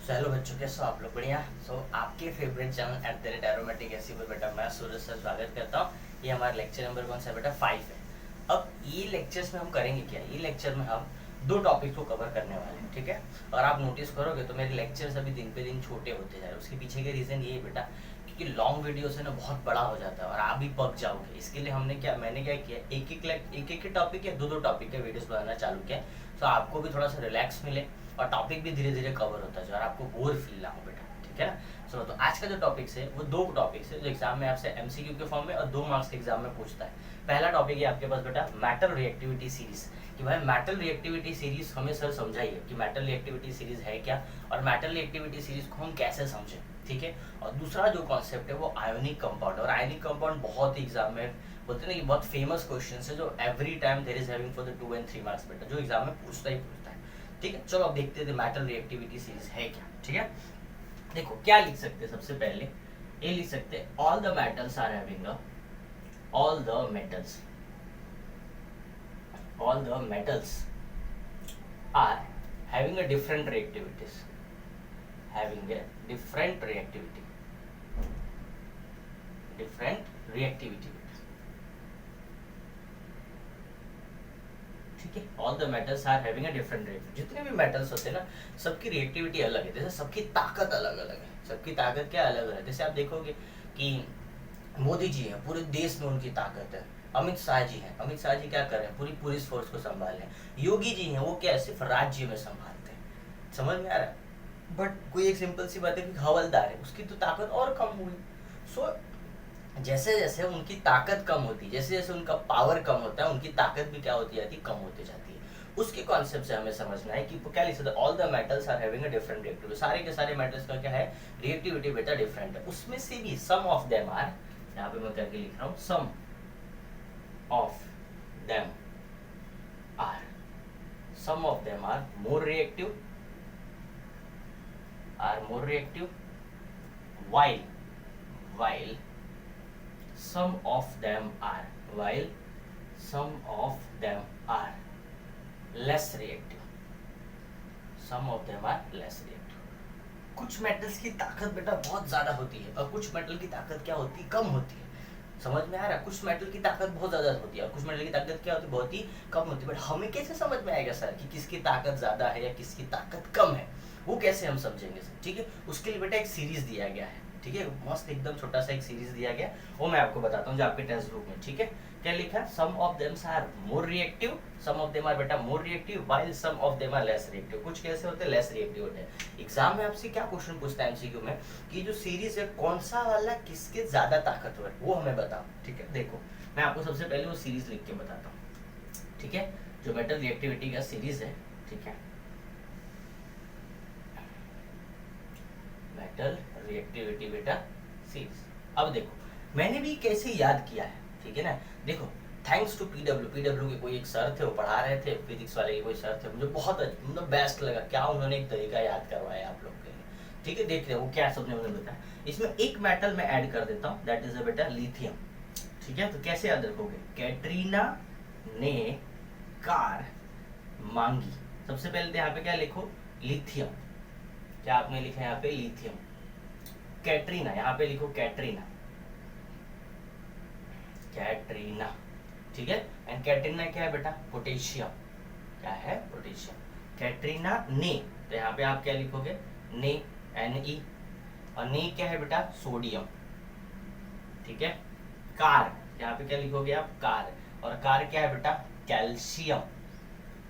Hello बच्चों, कैसे हो आप लोग? बढ़िया। आपके favourite channel at the rate aromatic ऐसी पर बेटा मैं सूरज सर स्वागत करता हूँ। ये हमारा लेक्चर नंबर कौन सा है बेटा? 5 है। अब ये लेक्चर्स में हम करेंगे क्या? ये लेक्चर में हम दो टॉपिक को कवर करने वाले हैं, ठीक है। और आप नोटिस करोगे तो मेरे लेक्चर्स अभी दिन पे दिन छोटे होते जा रहे हैं। उसके पीछे के रीज़न ये है बेटा, क्योंकि लॉन्ग वीडियो से ना बहुत बड़ा हो जाता है और आप भी पक जाओगे। इसके लिए मैंने क्या किया, एक एक टॉपिक या दो दो टॉपिक के वीडियोस बनाना चालू किया, तो आपको भी थोड़ा सा रिलैक्स मिले और टॉपिक भी धीरे धीरे कवर होता जाए और आपको बोर फील ना हो बेटा, ठीक है ना। चलो, तो आज का जो टॉपिक है वो दो टॉपिक्स है जो एग्जाम में आपसे एमसीक्यू के फॉर्म में और 2 मार्क्स के एग्जाम में पूछता है। पहला टॉपिक है आपके पास बेटा मेटल रिएक्टिविटी सीरीज, कि भाई मेटल रिएक्टिविटी सीरीज हमें सर समझाइए कि मेटल रिएक्टिविटी सीरीज है क्या और मेटल रिएक्टिविटी सीरीज को हम कैसे समझें, ठीक है। और दूसरा जो कॉन्सेप्ट है वो आयोनिक कंपाउंड, और आयोनिक कंपाउंड बहुत ही एग्जाम में बोलते हैं ना कि बहुत फेमस क्वेश्चन है जो every time there is having for the 2 and 3 marks बेटा, जो एग्जाम में पूछता ही पूछता है, ठीक है। चलो अब देखते हैं मेटल रिएक्टिविटी सीरीज है क्या, ठीक है। देखो क्या लिख सकते हैं, सबसे पहले ये लिख सकते हैं all the metals are having all the metals are having a different reactivities, having a different reactivity, ठीक है। All the metals are having a different reactivity. जितने भी मेटल्स होते हैं ना, सबकी रिएक्टिविटी अलग है। जैसे सबकी ताकत अलग अलग है, सबकी ताकत क्या अलग अलग है। जैसे आप देखोगे कि मोदी जी हैं, पूरे देश में उनकी ताकत है। अमित शाह जी हैं, अमित शाह जी क्या कर रहे हैं? पूरी पुलिस फोर्स को संभाल रहे हैं। योगी जी हैं, वो क्या सिर्फ राज्य में संभालते हैं। समझ में आ रहा है? बट कोई एक सिंपल सी बात है कि हवलदार है, उसकी तो ताकत और कम हुई। सो जैसे जैसे उनकी ताकत कम होती है, जैसे जैसे उनका पावर कम होता है, उनकी ताकत भी क्या होती जाती है? कम होती जाती है। उसके कॉन्सेप्ट से हमें समझना है कि क्या लिख सकते हैं, all the metals are having a different reactivity. सारे के सारे मेटल्स का क्या है? रिएक्टिविटी बेटा डिफरेंट है। उसमें से भी सम ऑफ देम आर, यहाँ पे मैं करके लिख रहा हूँ, some of them are, some of them are more reactive, while some of them are less reactive, कुछ मेटल्स की ताकत बेटा बहुत ज्यादा होती है और कुछ मेटल की ताकत क्या होती है? कम होती है। समझ में आ रहा है? कुछ मेटल की ताकत बहुत ज्यादा होती है और कुछ मेटल की ताकत क्या होती है? बहुत ही कम होती है। बट हमें कैसे समझ में आएगा सर कि किसकी ताकत ज्यादा है या किसकी ताकत कम है? वो कैसे हम समझेंगे सर? ठीक है, उसके लिए बेटा एक सीरीज दिया गया है, ठीक है। मस्त एकदम छोटा सा एक सीरीज दिया गया, वो मैं आपको बताता हूँ जो आपके टेक्स्ट बुक में, ठीक है। क्या लिखा है? Some of them are more reactive, some of them are बेटा more reactive, while some of them are less reactive. कुछ कैसे होते हैं? लेस रिएक्टिव होते हैं। एग्जाम में आपसे क्या क्वेश्चन पूछता है एमसीक्यू में कि जो सीरीज है कौन सा वाला किसके ज्यादा ताकतवर है, वो हमें बताओ, ठीक है। देखो मैं आपको सबसे पहले वो सीरीज लिख के बताता हूँ, ठीक है। जो मेटल रिएक्टिविटी का सीरीज है, ठीक है, मेटल रिएक्टिविटी बेटा सीरीज। अब देखो मैंने भी कैसे याद किया है, ठीक है ना। देखो थैंक्स टू पीडब्ल्यू के कोई एक सर थे, वो पढ़ा रहे थे, फिजिक्स वाले के कोई सर थे, मुझे बहुत मतलब बेस्ट लगा क्या उन्होंने एक तरीका याद करवाया आप लोग के लिए, ठीक है। देख रहे हो क्या सबने मुझे बताया। इसमें एक मेटल मैं ऐड कर देता हूँ, दैट इज अ बेटा लिथियम, ठीक है। तो कैसे याद रखोगे? कैटरीना ने कार मांगी। सबसे पहले तो यहाँ पे क्या लिखो? लिथियम। क्या आपने लिखा है यहाँ पे? लिथियम। कैटरीना, यहाँ पे लिखो कैटरीना, कैटरीना, ठीक है। एंड कैटरीना क्या है बेटा? पोटेशियम। क्या है? पोटेशियम। कैटरीना ने, तो यहाँ पे आप क्या लिखोगे? ने, Ne। और ने क्या है बेटा? सोडियम, ठीक है। कार, यहाँ पे क्या लिखोगे आप? कार। और कार क्या है बेटा? Calcium,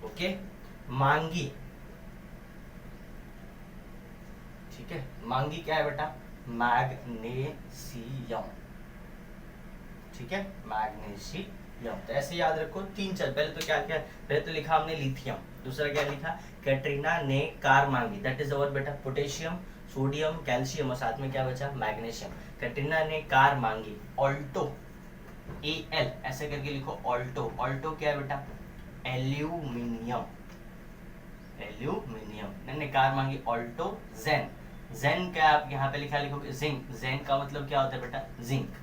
okay. मांगी, ठीक है, मांगी क्या है बेटा? मैग्नीशियम, ठीक है, मैग्नीशियम। तो ऐसे याद रखो 3-4। पहले तो क्या क्या, पहले तो लिखा हमने लिथियम, दूसरा क्या लिखा? कैटरीना ने कार मांगी, दैट इज अवर बेटा पोटेशियम, सोडियम, कैल्शियम, और साथ में क्या बचा? मैग्नीशियम। कैटरीना ने कार मांगी। ऑल्टो, AL ऐसे करके लिखो, ऑल्टो। ऑल्टो क्या है बेटा? Aluminium, aluminium. ने कार मांगी ऑल्टो। जेन, जेन क्या आप यहाँ पे लिखा? लिखोगे जिंक। जेन का मतलब क्या होता है बेटा? जिंक।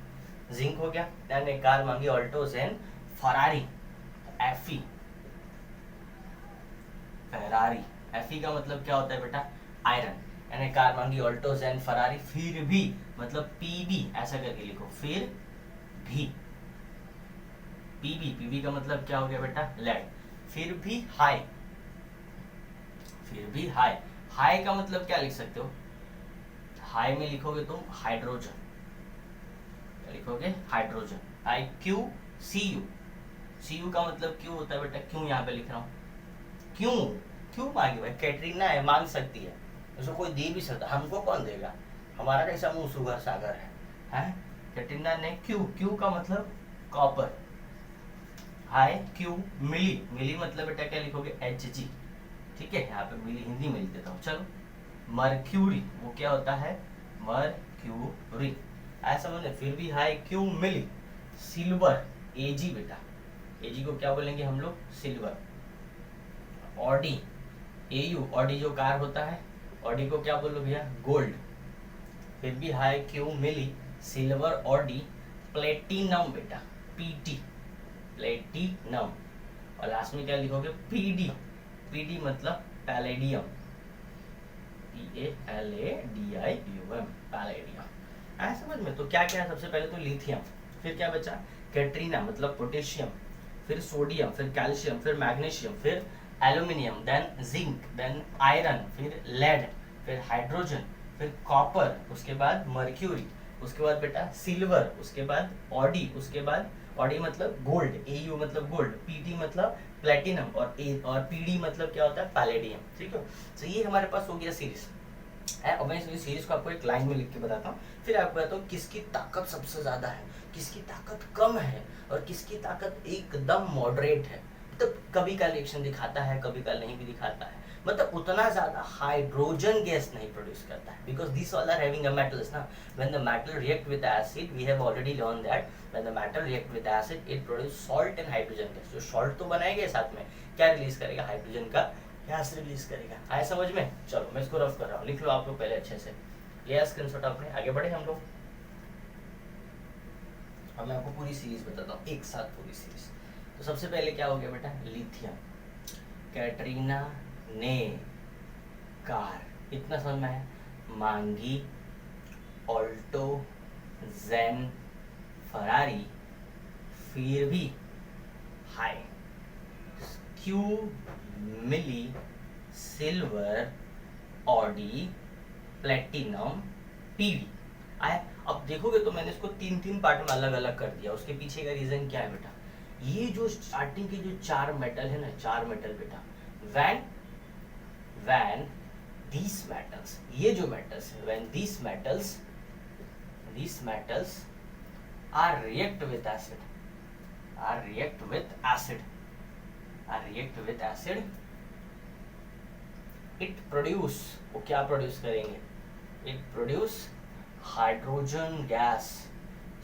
जिंक हो गया। ने कार मांगी ऑल्टो जेन। फरारी, एफी, फेरारी। एफी का मतलब क्या होता है बेटा? आयरन। यानी कार मांगी, ऑल्टो, ज़ेन, फरारी, फिर भी मतलब पीबी ऐसा करके लिखो, फिर भी, पीबी का मतलब क्या हो गया बेटा, लेड, फिर भी हाई, फिर भी हाई, हाई का मतलब क्या लिख सकते हो, हाई में लिखोगे तुम हाइड्रोजन, क्या लिखोगे, hydrogen, I Q C U, C U का मतलब क्यों होता है बेटा, क्यों यहाँ पे लिख रहा हूँ, क्यों, क्यों मांगी भाई, कैटरीना है, मांग सकती है, उसको कोई दे भी सकता, हमको कौन देगा, हमारा कैसा मुंह सुगर सागर है? कैटरीना ने क्यू, क्यू का मतलब कॉपर, हाई क्यू मिली, मिली मतलब बेटा क्या लिखोगे, एच जी, ठीक है, यहाँ पे मिली हिंदी में लिख देता हूँ, चलो, मर्क्यूरी, वो क्या होता है, मर्क्यूरी, ऐसा समझे, फिर भी हाई क्यू मिली, सिल्वर, एजी बेटा, एजी को क्या बोलेंगे हम लोग, सिल्वर, ऑडी, एयू, ऑडी जो कार होता है, ऑडी को क्या बोलो भैया, गोल्ड, फिर भी हाई क्यू मिली, सिल्वर ऑडी, प्लेटिनम बेटा, पीटी, प्लेटिनम, और लास्ट में क्या लिखोगे, पीडी, पीडी मतलब पैलेडियम, PALADIUM, पैलेडियम, ऐसा समझ में। तो क्या क्या है, सबसे पहले तो लिथियम, फिर क्या बचा, कैट्रीना मतलब पोटेशियम, फिर सोडियम, फिर कैल्शियम, फिर मैग्नीशियम, फिर aluminium, then zinc, then iron, फिर लेड, फिर हाइड्रोजन, फिर कॉपर, उसके बाद मर्क्यूरी, उसके बाद बेटा सिल्वर, उसके बाद ऑडी, उसके बाद ऑडी मतलब गोल्ड, AU मतलब गोल्ड, PT मतलब प्लेटिनम, और PD मतलब क्या होता है, पैलेडियम, ठीक है। तो ये हमारे पास हो गया सीरीज है, और मैं इस सीरीज को आपको एक लाइन में लिख के बताता हूँ, फिर आपको बताता हूँ किसकी ताकत सबसे ज्यादा है, किसकी ताकत कम है, और किसकी ताकत एकदम मॉडरेट है, मतलब कभी का रिएक्शन दिखाता है, कभी का नहीं भी दिखाता है, मतलब उतना ज्यादा हाइड्रोजन गैस नहीं प्रोड्यूस करता है, because this all are having a metals ना, when the metal react with acid, we have already learn that when the metal react with acid it produce salt and hydrogen gas, जो salt तो बनाएगा साथ में क्या release करेगा, hydrogen का gas release करेगा, आए समझ में। चलो मैं इसको रफ कर रहा हूँ, लिख लो आप लोग पहले अच्छे से, लिया स्क्रीनशॉट आपने, आगे बढ़े हम लोग। अब मैं आपको पूरी सीरीज बताता हूँ, एक साथ पूरी सीरीज। तो सबसे पहले क्या हो गया बेटा, लिथियम, कैटरीना ने कार, इतना समझ में है, मांगी, ऑल्टो, ज़ेन, फरारी, फिर भी हाई, क्यू मिली, सिल्वर ऑडी, प्लेटिनम, पीवी आया। अब देखोगे तो मैंने इसको तीन तीन पार्ट में अलग अलग कर दिया, उसके पीछे का रीजन क्या है बेटा, ये जो स्टार्टिंग के जो चार मेटल है ना, चार मेटल बेटा, when these metals, ये जो metals है, when these metals are react with acid, it produce, वो क्या प्रोड्यूस करेंगे, it produce हाइड्रोजन गैस,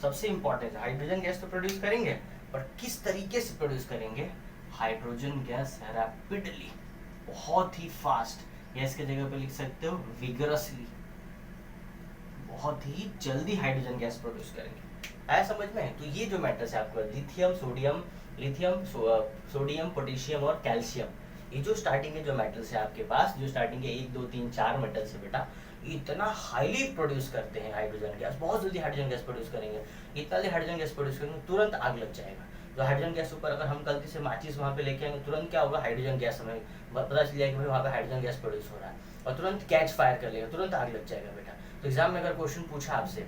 सबसे इंपॉर्टेंट है, हाइड्रोजन गैस तो प्रोड्यूस करेंगे, पर किस तरीके से प्रोड्यूस करेंगे, हाइड्रोजन गैस रैपिडली, बहुत ही फास्ट, गैस के जगह पे लिख सकते हो विगरसली, बहुत ही जल्दी हाइड्रोजन गैस प्रोड्यूस करेंगे, आया समझ में। तो ये जो मेटल्स है आपको लिथियम, सोडियम, पोटेशियम और कैल्शियम, ये जो स्टार्टिंग के जो मेटल्स है आपके पास, जो स्टार्टिंग के 1 2 3 4 मेटल्स है बेटा, इतना हाईली प्रोड्यूस करते हैं हाइड्रोजन गैस, बहुत जल्दी हाइड्रोजन गैस प्रोड्यूस करेंगे, इतना जल्दी हाइड्रोजन गैस प्रोड्यूस करेंगे तुरंत आग लग जाएगा। तो हाइड्रोजन गैस ऊपर अगर हम गलती से माचिस वहाँ पे लेके आएंगे, तुरंत क्या होगा, हाइड्रोजन गैस हमें पता चल जाएगा कि भाई वहाँ पे हाइड्रोजन गैस प्रोड्यूस हो रहा है, और तुरंत कैच फायर कर लेगा, तुरंत आग लग जाएगा बेटा। तो एग्जाम में अगर क्वेश्चन पूछा आपसे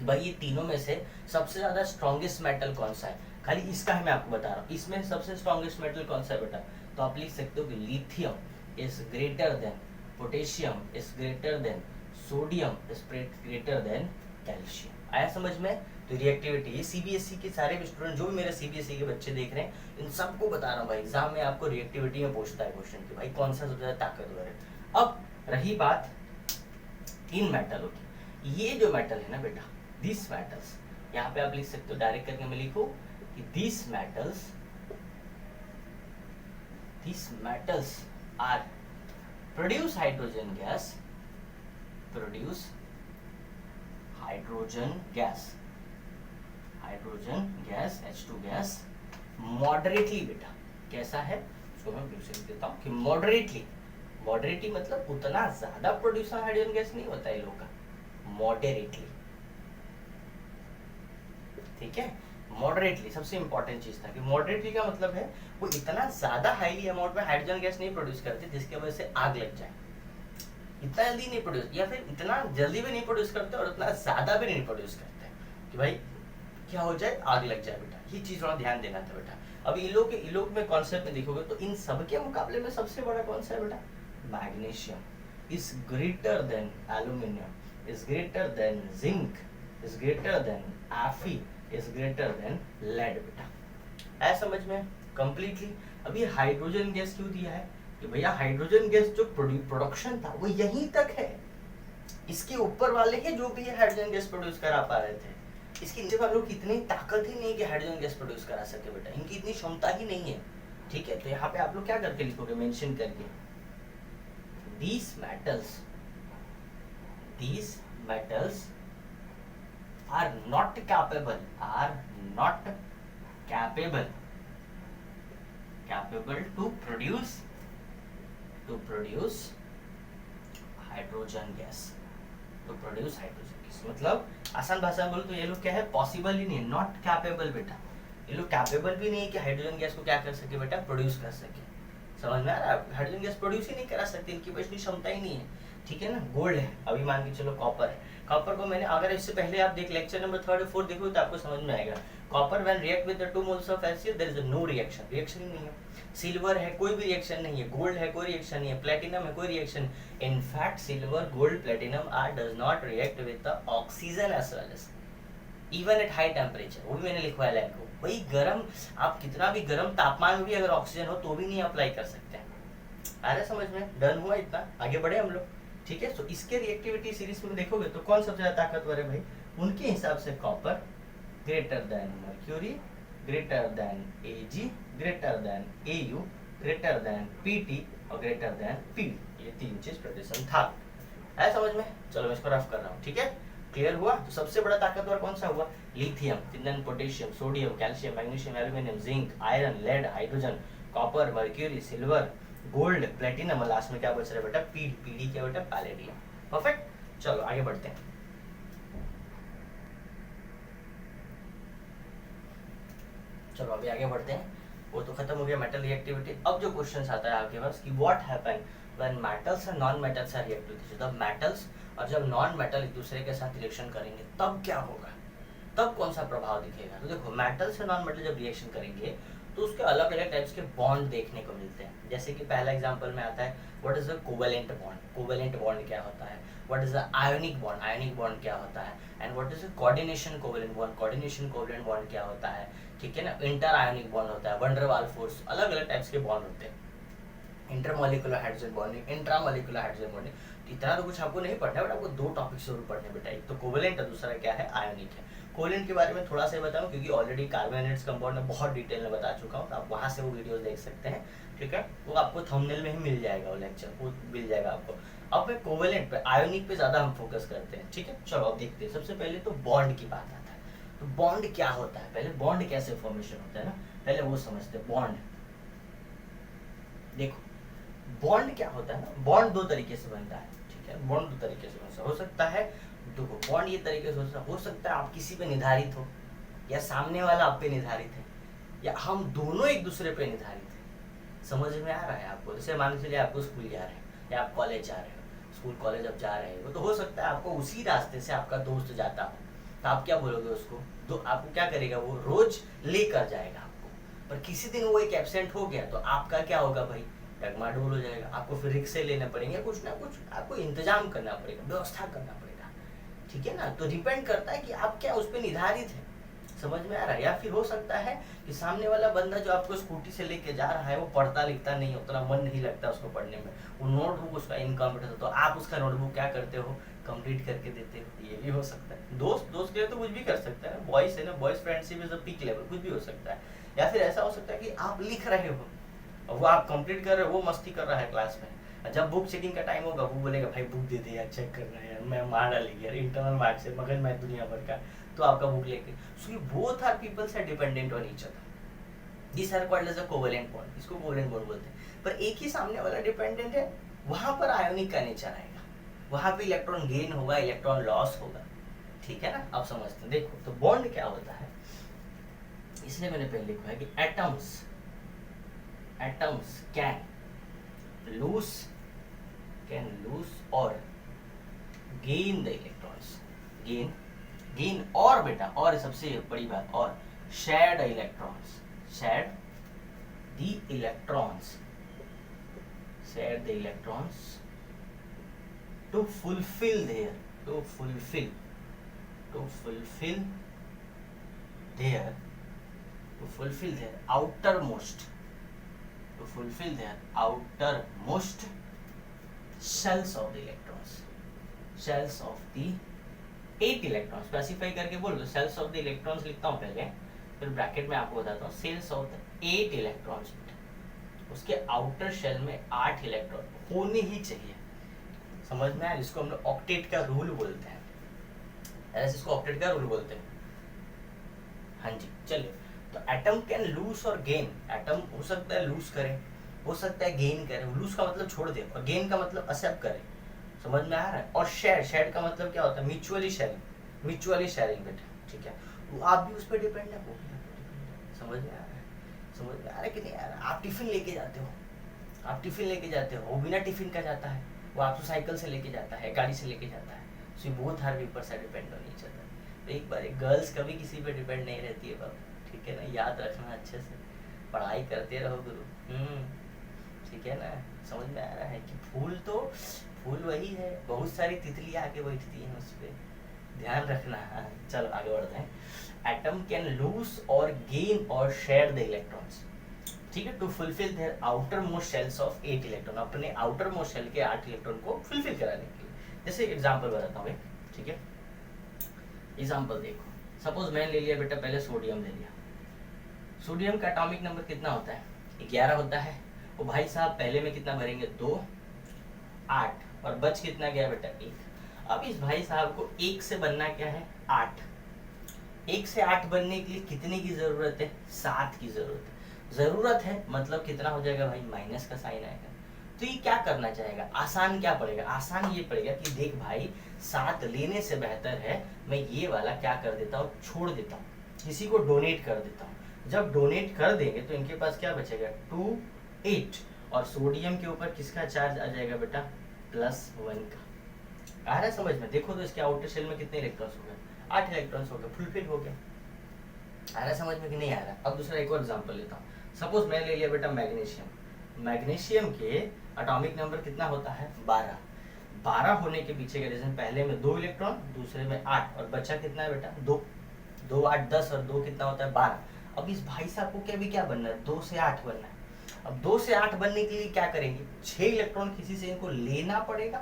भाई ये तीनों में से सबसे ज्यादा स्ट्रॉन्गेस्ट मेटल कौन सा है, खाली इसका ही मैं आपको बता रहा हूँ, इसमें सबसे स्ट्रॉन्गेस्ट मेटल कौन सा है बेटा, तो आप लिख सकते हो कि lithium is greater then potassium, is greater then sodium, is greater then calcium, आया समझ में। तो रिएक्टिविटी, ये सीबीएसई के सारे भी स्टूडेंट, जो भी मेरे सीबीएसई के बच्चे देख रहे हैं, इन सबको बता रहा हूँ भाई, एग्जाम में आपको रिएक्टिविटी में पूछता है क्वेश्चन कि भाई कौन सा सबसे ज्यादा ताकतवर है। अब रही बात इन मेटलों की, ये जो मेटल है ना बेटा, दिस मेटल्स, यहाँ पे आप लिख सकते हो डायरेक्ट करके मैं लिखूं कि this metals are produce hydrogen gas H2 gas moderately बेटा, कैसा है उसको मैं फिर से लिख देता हूँ कि मॉडरेटली मॉडरेटली मतलब उतना ज्यादा प्रोड्यूसर हाइड्रोजन गैस नहीं होता है इन लोगों का, मॉडरेटली, ठीक है। मॉडरेटली सबसे इंपॉर्टेंट चीज था कि मॉडरेटली का मतलब है वो इतना ज्यादा हाईली अमाउंट में हाइड्रोजन गैस नहीं प्रोड्यूस करते जिसकी वजह से आग लग जाए, इतना जल्दी नहीं प्रोड्यूस, या फिर इतना जल्दी भी नहीं प्रोड्यूस करते और उतना ज्यादा भी नहीं प्रोड्यूस करते कि भाई क्या हो जाए, आग लग जाए बेटा। ये चीज थोड़ा ध्यान देना था बेटा। अब इलोक में कॉन्सेप्ट में देखोगे तो इन सब के मुकाबले में सबसे बड़ा कौन सा है बेटा, magnesium is greater than aluminium, is greater than zinc, is greater than Fe, is greater than lead बेटा। है समझ में कंप्लीटली। अभी हाइड्रोजन गैस क्यों दिया है कि भैया हाइड्रोजन गैस जो प्रोडक्शन था वो यहीं तक है, इसके ऊपर वाले ही जो भी हाइड्रोजन गैस प्रोड्यूस करा पा रहे थे, इसके नीचे वालों की इतनी ताकत ही नहीं कि हाइड्रोजन गैस प्रोड्यूस करा सके बेटा, इनकी इतनी क्षमता ही नहीं है, ठीक है। तो यहाँ पे आप लोग क्या करके लिखोगे, मेंशन करके, these metals are not capable to produce hydrogen gas, मतलब आसान भाषा में बोलो तो ये लोग क्या है, पॉसिबल ही नहीं है, नॉट कैपेबल बेटा। ये लोग कैपेबल भी नहीं है कि हाइड्रोजन गैस को क्या कर सके बेटा, प्रोड्यूस कर सके। समझ में आ रहा है, हाइड्रोजन गैस प्रोड्यूस ही नहीं करा सकते, इनकी पास इतनी क्षमता ही नहीं है, ठीक है ना। गोल्ड है, अभी मान के चलो कॉपर है, कॉपर को मैंने अगर इससे पहले आप देख लेक्चर नंबर 3 और 4 देखोगे तो आपको समझ में आएगा, copper when react with the 2 moles of acid there is no reaction, reaction ही नहीं है। सिल्वर है, कोई भी रिएक्शन नहीं है। गोल्ड है, कोई रिएक्शन नहीं है। प्लेटिनम है, कोई reaction. In fact silver, gold, platinum are does not react with the oxygen as well as even at high temperature. वो भी मैंने लिखवाया लाइन को, भाई गर्म, आप कितना भी गर्म तापमान में भी अगर ऑक्सीजन हो तो भी नहीं अप्लाई कर सकते हैं। आ रहा समझ में, डन हुआ इतना, आगे बढ़े हम लोग, ठीक है। तो इसके रिएक्टिविटी सीरीज में देखोगे तो कौन सबसे ज्यादा ताकतवर है भाई, उनके हिसाब से copper greater than mercury, greater than Ag, greater than Au, greater than Pt और ग्रेटर देन Pd। ये तीन चीज प्रोड्यूसन था, है समझ में। चलो मैं इसको रफ कर रहा हूँ, ठीक है, क्लियर हुआ। तो सबसे बड़ा ताकतवर कौन सा हुआ, lithium, then potassium, sodium, calcium, magnesium, aluminium, zinc, iron, lead, hydrogen, copper, mercury, silver, gold, platinum और लास्ट में क्या बच रहा है बेटा, पीडी क्या बेटा, पैलेडियम। परफेक्ट, चलो आगे बढ़ते हैं। चलो अभी आगे बढ़ते हैं, वो तो खत्म हो गया मेटल रिएक्टिविटी। अब जो क्वेश्चन आता है आपके पास कि what happen when metals and non metals are react with each other, metals और जब नॉन मेटल एक दूसरे के साथ रिएक्शन करेंगे तब क्या होगा, तब कौन सा प्रभाव दिखेगा। तो देखो मेटल से नॉन मेटल जब रिएक्शन करेंगे तो उसके अलग अलग टाइप्स के बॉन्ड देखने को मिलते हैं। जैसे कि पहला एग्जांपल में आता है what is the covalent bond, covalent bond क्या होता है, what is the ionic bond, ionic bond क्या होता है, and what is the coordination covalent bond, coordination covalent bond क्या होता है, ठीक है ना। इंटर आयोनिक बॉन्ड होता है, वन डर वाल फोर्स, अलग अलग टाइप्स के बॉन्ड होते हैं। Intermolecular hydrogen bonding, intramolecular hydrogen bonding. इतना तो कुछ आपको नहीं पढ़ना है बट आपको दो टॉपिक जरूर पढ़ने बेटा, एक तो कोवेलेंट और दूसरा क्या है, आयोनिक है। कोवेलेंट के बारे में थोड़ा सा बताऊं क्योंकि ऑलरेडी कार्बोनेट्स कंपाउंड में बहुत डिटेल में बता चुका हूं, तो आप वहां से वो वीडियोस देख सकते हैं, ठीक है। वो आपको थंबनेल में ही मिल जाएगा, वो लेक्चर वो मिल जाएगा आपको। अब मैं कोवेलेंट पे, आयोनिक पे ज्यादा हम फोकस करते हैं, ठीक है। चलो अब देखते हैं। सबसे पहले तो बॉन्ड की बात आता है, तो बॉन्ड क्या होता है, पहले बॉन्ड कैसे फॉर्मेशन होता है ना, पहले वो समझते हैं। बॉन्ड देखो, बॉन्ड क्या होता है ना, बॉन्ड दो तरीके से बनता है, ठीक है। बॉन्ड दो तरीके से हो सकता है, देखो बॉन्ड ये तरीके से हो सकता है आप किसी पे निर्धारित हो, या सामने वाला आप पे निर्धारित है, या हम दोनों एक दूसरे पे निर्धारित है। समझ में आ रहा है आपको। जैसे मान के चलिए आपको स्कूल जा रहे हैं या आप कॉलेज जा रहे हो, स्कूल कॉलेज अब जा रहे हो, तो हो सकता है आपको उसी रास्ते से आपका दोस्त जाता हो, तो आप क्या बोलोगे उसको, तो आपको क्या करेगा, वो रोज लेकर जाएगा आपको, पर किसी दिन वो एक एब्सेंट हो गया तो आपका क्या होगा भाई, डगमाडोल हो जाएगा। आपको फिर रिक्शे लेने पड़ेंगे, कुछ ना कुछ आपको इंतजाम करना पड़ेगा, व्यवस्था करना पड़ेगा, ठीक है ना। तो डिपेंड करता है कि आप क्या उस पर निर्धारित है। समझ में आ रहा है। या फिर हो सकता है कि सामने वाला बंदा जो आपको स्कूटी से लेके जा रहा है वो पढ़ता लिखता नहीं, उतना मन नहीं लगता उसको पढ़ने में, वो नोटबुक उसका इनकम्प्लीट, तो आप उसका नोटबुक क्या करते हो, कंप्लीट करके देते हो। ये भी हो सकता है। दोस्त के लिए तो कुछ भी कर सकता है, बॉयज है ना, boys friendship is the peak level, कुछ भी हो सकता है। या फिर ऐसा हो सकता है कि आप लिख रहे हो, वो आप कंप्लीट कर रहे हो, वो मस्ती कर रहा है क्लास में, जब बुक चेकिंग का टाइम होगा वो बोलेगा भाई बुक दे दे यार, चेक करना है यार, मैं मार डालेगी यार इंटरनल मार्क्स है, मगर मैं दुनिया भर का, तो आपका बुक लेके। So both are peoples are dependent on each other, this are called as a covalent bond, इसको कोवेलेंट बॉन्ड बोलते हैं। पर एक ही सामने वाला डिपेंडेंट है वहां पर आयोनिक का नेचर आएगा, वहां पे इलेक्ट्रॉन गेन होगा, इलेक्ट्रॉन लॉस होगा। ठीक है ना, आप समझते हैं। देखो तो बॉन्ड क्या होता है, इसलिए मैंने पहले लिखा है कि एटम्स कैन लूज और गेन द इलेक्ट्रॉन्स, गेन और बेटा, और सबसे बड़ी बात, और share the electrons to fulfill their outermost shells of the eight electrons, specify करके बोल दो, सेल्स ऑफ द इलेक्ट्रॉन्स लिखता हूँ पहले, फिर ब्रैकेट में आपको बताता हूँ सेल्स ऑफ द 8 इलेक्ट्रॉन्स। उसके आउटर शेल में 8 इलेक्ट्रॉन होने ही चाहिए। समझ में आया? इसको हम लोग ऑक्टेट का रूल बोलते हैं, ऐसे इसको ऑक्टेट का रूल बोलते हैं। हाँ जी, चलिए। तो एटम कैन लूज और गेन, एटम हो सकता है लूज करे, हो सकता है गेन करे। लूज का मतलब छोड़ दे, और गेन का मतलब एक्सेप्ट करे। समझ में आ रहा है? और शेयर का मतलब क्या होता है? म्यूचुअली शेयरिंग बेटा। ठीक है, वो आप भी उस पर डिपेंड है, वो भी आप पे डिपेंड है। समझ में आ रहा है? समझ में आ रहा है कि नहीं आ रहा? आप टिफिन लेके जाते हो, वो बिना टिफिन का जाता है, वो आपको साइकिल से लेके जाता है, गाड़ी से लेके जाता है। सो बोथ आर वीपर से डिपेंड ऑन ईच अदर। तो एक बार गर्ल्स कभी किसी पे डिपेंड नहीं रहती है बाबू। ठीक है ना, याद रखना अच्छे से, पढ़ाई करते रहो गुरु। ठीक है ना, समझ में आ रहा है कि फूल वही है, बहुत सारी तितली आके बैठती हैं उस पर, ध्यान रखना। चलो आगे बढ़ते हैं। एटम कैन लूज और गेन और शेयर द इलेक्ट्रॉन्स, ठीक है, to fulfil their outer most shells of 8 electron, अपने आउटर मोस्ट शेल के 8 इलेक्ट्रॉन को फुलफिल कराने के लिए। जैसे एग्जांपल बताता हूँ, ठीक है, एग्जांपल देखो। सपोज मैंने ले लिया बेटा, पहले सोडियम ले लिया। सोडियम का एटॉमिक नंबर कितना होता है? 11 होता है। वो भाई साहब पहले में कितना भरेंगे? 2, 8, और बच कितना गया बेटा? 1। अब इस भाई साहब को 1 से बनना क्या है? 8। 1 से 8 बनने के लिए कितने की जरूरत है? 7 की जरूरत है, मतलब कितना हो जाएगा भाई? माइनस का साइन आएगा। तो ये क्या करना चाहेगा? आसान क्या पड़ेगा? आसान ये पड़ेगा कि देख भाई, 7 लेने से बेहतर है मैं ये वाला क्या कर देता हूँ? छोड़ देता हूँ, किसी को डोनेट कर देता हूँ। जब डोनेट कर देंगे तो इनके पास क्या बचेगा? 2, 8, और सोडियम के ऊपर किसका चार्ज आ जाएगा बेटा? +1 का। आ रहा है समझ में? देखो तो इसके आउटर शेल में कितने इलेक्ट्रॉन्स हो गए? 8 इलेक्ट्रॉन्स हो गए, फुलफिल हो गया। आ रहा है समझ में कि नहीं आ रहा? अब दूसरा एक और एग्जांपल लेता हूँ। सपोज मैं ले लिया बेटा मैग्नीशियम के एटॉमिक नंबर कितना होता है? 12। 12 होने के पीछे का रीजन, पहले में 2 इलेक्ट्रॉन, दूसरे में 8, और बचा कितना है बेटा? 2, 2, 8, 10, और 2 कितना होता है? 12। अब इस भाई साहब को क्या बनना है? 2 से 8 बनना है। अब 2 से 8 बनने के लिए क्या करेंगे? 6 इलेक्ट्रॉन किसी से इनको लेना पड़ेगा।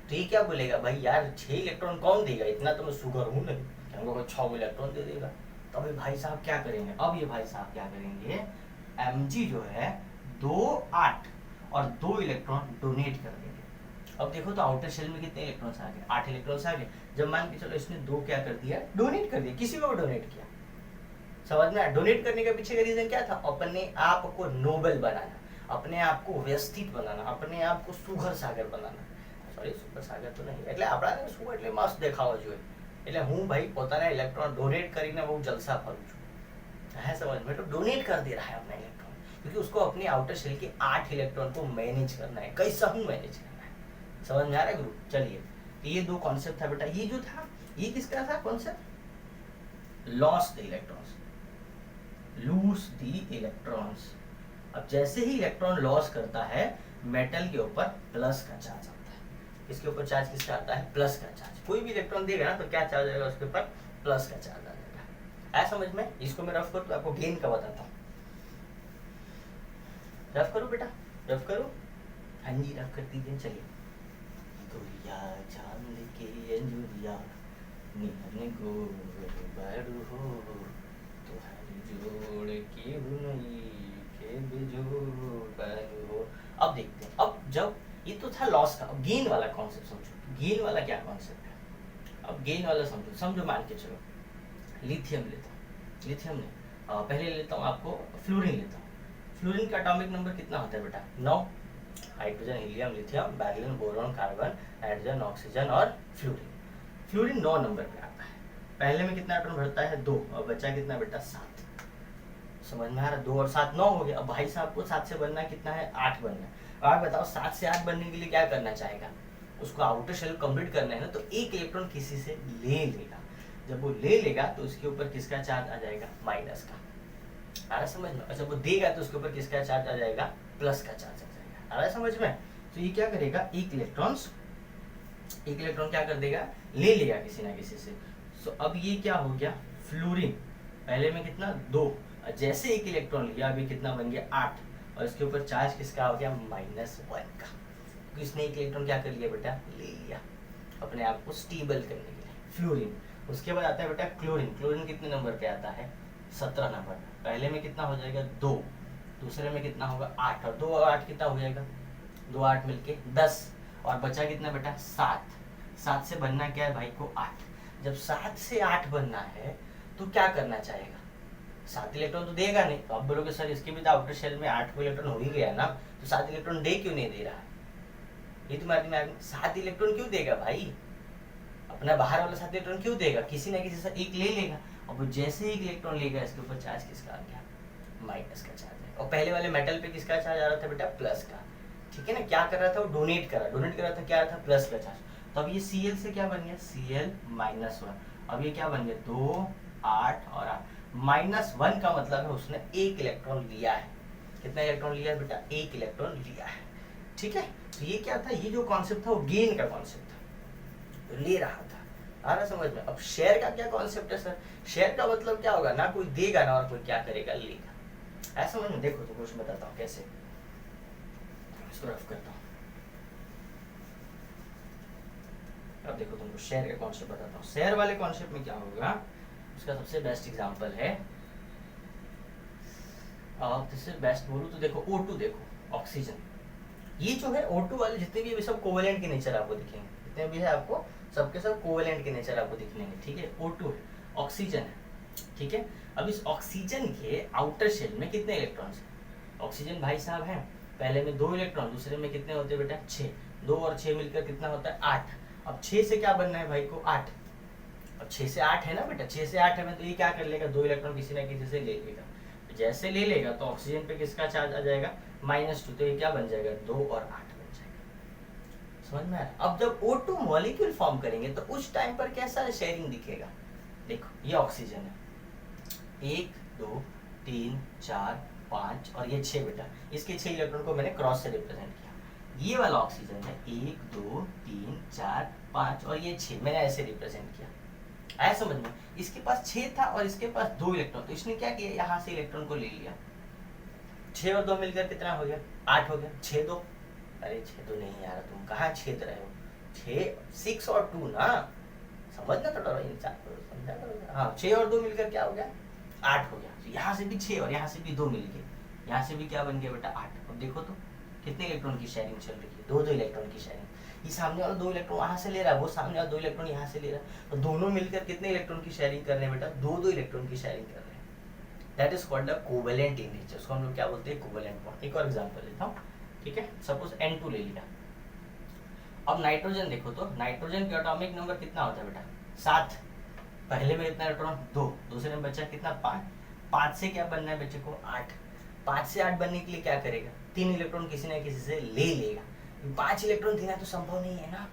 तो ये क्या बोलेगा? भाई यार 6 इलेक्ट्रॉन कौन देगा? इतना तो मैं शुगर हूं नहीं, हमको 6 इलेक्ट्रॉन दे देगा। तो अभी भाई साहब क्या करेंगे? अब ये भाई साहब क्या करेंगे? Mg जो है 2, 8 और 2 इलेक्ट्रॉन डोनेट कर देंगे। अब देखो तो आउटर शेल में कितने इलेक्ट्रॉन्स आ गए? 8 इलेक्ट्रॉन्स आ गए। जब मान के चलो इसने 2 क्या कर दिया? डोनेट कर दिया, किसी को डोनेट किया। समझ में आया? डोनेट करने के पीछे का रीजन क्या था? अपने आप को नोबल बनाना, अपने आप को व्यवस्थित बनाना, अपने आप को सुघर सागर बनाना। सॉरी, सुघर सागर तो नहीं, એટલે આપણાને શું એટલે મસ્ત દેખાવો જોઈએ, એટલે હું ભાઈ પોતાના ઇલેક્ટ્રોન ડોનેટ કરીને બહુ જલસા કરું છું। है समझ में? तो डोनेट कर दे रहा है अपना इलेक्ट्रॉन, क्योंकि उसको अपने आउटर शेल के 8 इलेक्ट्रॉन को मैनेज करना है, कैसा हूँ मैनेज करना है। समझ में आ रहा है गुरु? चलिए, ये 2 कॉन्सेप्ट था बेटा। ये जो था, ये किसका था concept? Loss the electrons, lose the electrons. अब जैसे ही इलेक्ट्रॉन लॉस करता है, मेटल के ऊपर प्लस का चार्ज आता है। इसके ऊपर चार्ज किसका आता है? प्लस का चार्ज। कोई भी इलेक्ट्रॉन देगा ना तो क्या चार्ज आएगा उसके ऊपर? प्लस का चार्ज आ जाएगा। है समझ में? इसको मैं रफ करूँ तो आपको गेन का बताता हूँ। रफ करूँ बेटा? रफ करूँ? हाँ जी, रफ कर दीजिए। चलिए। दुनिया चांद के अंजुरिया निहन गोर बारू हो, तुम्हारी जोड़ के बुनई के बेजोड़ बारू हो। अब देखते हैं, अब जब ये तो था लॉस का, अब गेन वाला कॉन्सेप्ट समझो। गेन वाला क्या कॉन्सेप्ट है? अब गेन वाला समझो, मान के चलो लिथियम लेता हूँ, लिथियम नहीं, पहले लेता हूँ आपको फ्लोरीन लेता हूँ। फ्लोरीन का एटॉमिक नंबर कितना होता है बेटा? 9। Hydrogen, helium, lithium, beryllium, boron, carbon, nitrogen, oxygen और फ्लोरीन। फ्लोरीन 9 नंबर पे आता है। पहले में कितना एटॉम भरता है 2 और बचा कितना बेटा 7। समझ में आ रहा है? 2 और 7 9 हो गया। अब भाई साहब को 7 से बनना कितना है 8 बनना है। अब आप बताओ 7 से 8 बनने के लिए क्या करना चाहेगा? उसको आउटर शेल कंप्लीट करना है ना, तो एक इलेक्ट्रॉन किसी से ले लेगा। जब वो ले लेगा तो उसके ऊपर किसका चार्ज आ जाएगा? माइनस का। आ रहा समझ में? और जब वो देगा तो उसके ऊपर किसका चार्ज आ जाएगा? प्लस का चार्ज आ जाएगा। आ रहा समझ में? तो ये क्या करेगा? एक इलेक्ट्रॉन क्या कर देगा? ले लेगा किसी ना किसी से। सो अब ये क्या हो गया? फ्लोरीन। पहले में कितना 2, जैसे एक इलेक्ट्रॉन लिया अभी कितना बन गया 8, और इसके ऊपर चार्ज किसका हो गया? -1 का। तो इसने एक इलेक्ट्रॉन क्या कर लिया बेटा? ले लिया अपने आप को स्टेबल करने के लिए, फ्लोरीन। उसके बाद आता है बेटा क्लोरीन। क्लोरीन कितने नंबर पे आता है? 17 नंबर। पहले में कितना हो जाएगा 2, दूसरे में कितना होगा 8, और 2 और 8 कितना हो जाएगा? 2 8 मिलके 10, और बचा कितना बेटा 7। 7 से बनना क्या है भाई को? 8। जब 7 से 8 बनना है तो क्या करना चाहेगा? 7 इलेक्ट्रॉन तो देगा नहीं। तो आप बोलोगे सर इसके भी तो आउटर शेल में 8 को इलेक्ट्रॉन हो ही गया ना, तो 7 इलेक्ट्रॉन दे क्यों नहीं दे रहा है? ये तुम्हारे दिमाग में 7 इलेक्ट्रॉन क्यों देगा भाई? अपना बाहर वाला 7 इलेक्ट्रॉन क्यों देगा? किसी ना किसी से एक ले लेगा, और वो जैसे ही एक इलेक्ट्रॉन लेगा इसके ऊपर चार्ज किसका आ गया? माइनस का चार्ज है। और पहले वाले मेटल पे किसका चार्ज आ रहा था बेटा? प्लस का। ठीक है ना? क्या कर रहा था वो? डोनेट कर रहा था। क्या था? प्लस का चार्ज। तो अब ये Cl से क्या बन गया? Cl-1। अब ये क्या बन गया? 2 8 और 8। -1 का मतलब है उसने एक इलेक्ट्रॉन लिया है। कितना इलेक्ट्रॉन लिया है बेटा? एक इलेक्ट्रॉन लिया है। ठीक है? तो ये क्या था? ये जो कॉन्सेप्ट था वो गेन का कॉन्सेप्ट था, तो ले रहा था। आ रहा समझ में? अब शेयर का क्या कॉन्सेप्ट है सर? शेयर का मतलब क्या होगा? ना कोई देगा ना और कोई क्या करेगा? लेगा। ऐसा समझ में? देखो तो कुछ बताता हूँ कैसे, इसको रफ करता हूँ। अब देखो तुमको शेयर का कॉन्सेप्ट बताता हूँ। शेयर वाले कॉन्सेप्ट में क्या होगा? उसका सबसे बेस्ट एग्जांपल है, इससे बेस्ट बोलूं तो देखो O2, देखो ऑक्सीजन। ये जो है O2 वाले जितने भी सब कोवेलेंट के नेचर आपको दिखेंगे, जितने भी है आपको सबके सब कोवेलेंट के नेचर आपको दिखेंगे। ठीक है? O2 है, ऑक्सीजन है। ठीक है? अब इस ऑक्सीजन के आउटर शेल में कितने इलेक्ट्रॉन्स हैं? ऑक्सीजन भाई साहब है, पहले में 2 इलेक्ट्रॉन, दूसरे में कितने होते हैं बेटा? 6। 2 और 6 मिलकर कितना होता है? 8। अब 6 से क्या बनना है भाई को? 8। अब 6 से 8 है ना बेटा? 6 से 8 है में, तो ये क्या कर लेगा? 2 इलेक्ट्रॉन किसी ना किसी से ले लेगा। जैसे ले लेगा तो ऑक्सीजन पे किसका चार्ज आ जाएगा? -2। तो ये क्या बन जाएगा? 2 और 8 बन जाएगा। समझ में आया? अब जब O2 मॉलिक्यूल फॉर्म करेंगे तो उस टाइम पर कैसा शेयरिंग दिखेगा? देखो ये ऑक्सीजन है, 1 2 3 4 5 और ये 6 बेटा। इसके 6 इलेक्ट्रॉन को मैंने क्रॉस से रिप्रेजेंट किया। ये वाला ऑक्सीजन है 1 2 3 4 5 और ये 6 मैंने ऐसे रिप्रेजेंट किया। आया समझ में? इसके पास 6 था और इसके पास 2 इलेक्ट्रॉन, तो इसने क्या किया? यहाँ से इलेक्ट्रॉन को ले लिया। 6 और 2 मिलकर कितना हो गया? 8 हो गया। 6 2, अरे 6 2 नहीं यार, तुम कहाँ छेद रहे हो? 6 और 2 ना, समझना थोड़ा, समझा करो। हाँ 6 और 2 मिलकर क्या हो गया? 8 हो गया। तो यहाँ से भी 6 और यहाँ से भी 2 मिल गए, यहाँ से भी क्या बन गया बेटा? 8। अब देखो तो कितने इलेक्ट्रॉन की शेयरिंग चल रही है? 2 इलेक्ट्रॉन की शेयरिंग। ये सामने वाला 2 इलेक्ट्रॉन वहां से ले रहा है, वो सामने वाला 2 इलेक्ट्रॉन यहाँ से ले रहा है, तो दोनों मिलकर कितने इलेक्ट्रॉन की शेयरिंग कर रहे हैं बेटा? 2 इलेक्ट्रॉन की शेयरिंग कर रहे हैं। That is called a covalent in nature. उसको हम लोग क्या बोलते हैं? Covalent bond. एक और एग्जांपल लेता हूँ। ठीक है? सपोज N2 ले लिया। अब नाइट्रोजन देखो तो नाइट्रोजन का एटॉमिक नंबर कितना होता है बेटा? 7। पहले में कितना इलेक्ट्रॉन? 2, दूसरे में बचा कितना? 5। 5 से क्या बनना है बच्चे को? 8। 5 से 8 बनने के लिए क्या करेगा? 3 इलेक्ट्रॉन किसी ना किसी से ले लेगा। 5 इलेक्ट्रॉन देना तो संभव नहीं है ना,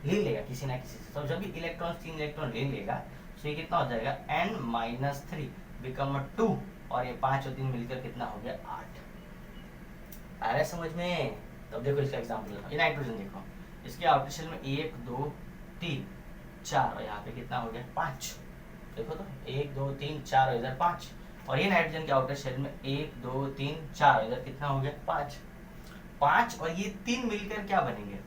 ले लेगा किसी ना किसी से। तो जब भी इलेक्ट्रॉन 3 इलेक्ट्रॉन ले लेगा तो ये कितना हो जाएगा? N-3 बिकम 2 और ये 5 और 3 मिलकर कितना हो गया? 8। आ रहा है समझ में? तब देखो इसका एग्जांपल लेता हूं। ये नाइट्रोजन देखो, इसके आउटर शेल में 1 2 3 4 और यहाँ पे कितना हो गया? 5। देखो तो 1 2 3 4 और इधर 5। और ये नाइट्रोजन के आउटर शेल में 1 2 3 4 और इधर कितना हो गया? 5। 5 और ये 3 मिलकर क्या बनेंगे?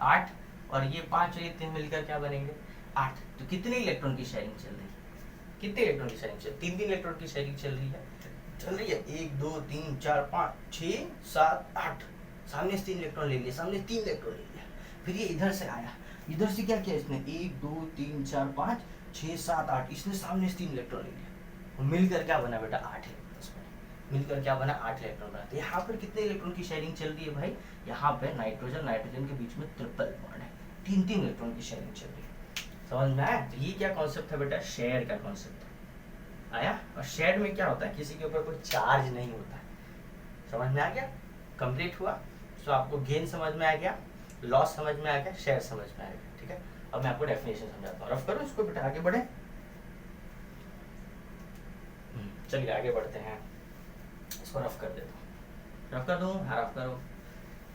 8। और ये 5 और ये 3 मिलकर क्या बनेंगे? 8। तो कितने इलेक्ट्रॉन की शेयरिंग चल रही है? कितने इलेक्ट्रॉन की शेयरिंग चल रही है? 3 इलेक्ट्रॉन की शेयरिंग चल रही है। 1 2 3 4 5 6 7 8। सामने से 3 इलेक्ट्रॉन ले लिया, सामने 3 इलेक्ट्रॉन ले लिया। फिर ये इधर से आया, इधर से क्या किया इसने? 1 2 3 4 5 6 7 8। इसने सामने से 3 इलेक्ट्रॉन ले लिया, मिलकर क्या बना बेटा? 8 इलेक्ट्रॉन्स बने। मिलकर क्या बना, 8 इलेक्ट्रॉन बना। तो यहाँ पर कितने इलेक्ट्रॉन की शेयरिंग चल रही है भाई, यहाँ पे नाइट्रोजन नाइट्रोजन के बीच में ट्रिपल बॉन्ड है, 3 इलेक्ट्रॉन की शेयरिंग चल रही है। समझ में आया? तो ये क्या कॉन्सेप्ट है बेटा, शेयर का कॉन्सेप्ट है। आया? और शेयर में क्या होता है, किसी के ऊपर कोई चार्ज नहीं होता है। समझ में आ गया? कंप्लीट हुआ? सो आपको गेन समझ में आ गया, लॉस समझ में आ गया, शेयर समझ में आ गया। ठीक है, अब मैं आपको डेफिनेशन समझाता हूँ। रफ करो इसको बेटा, आगे बढ़े। चलिए आगे बढ़ते हैं, इसको रफ कर देता हूँ। रफ कर दूँ? हाँ रफ करो।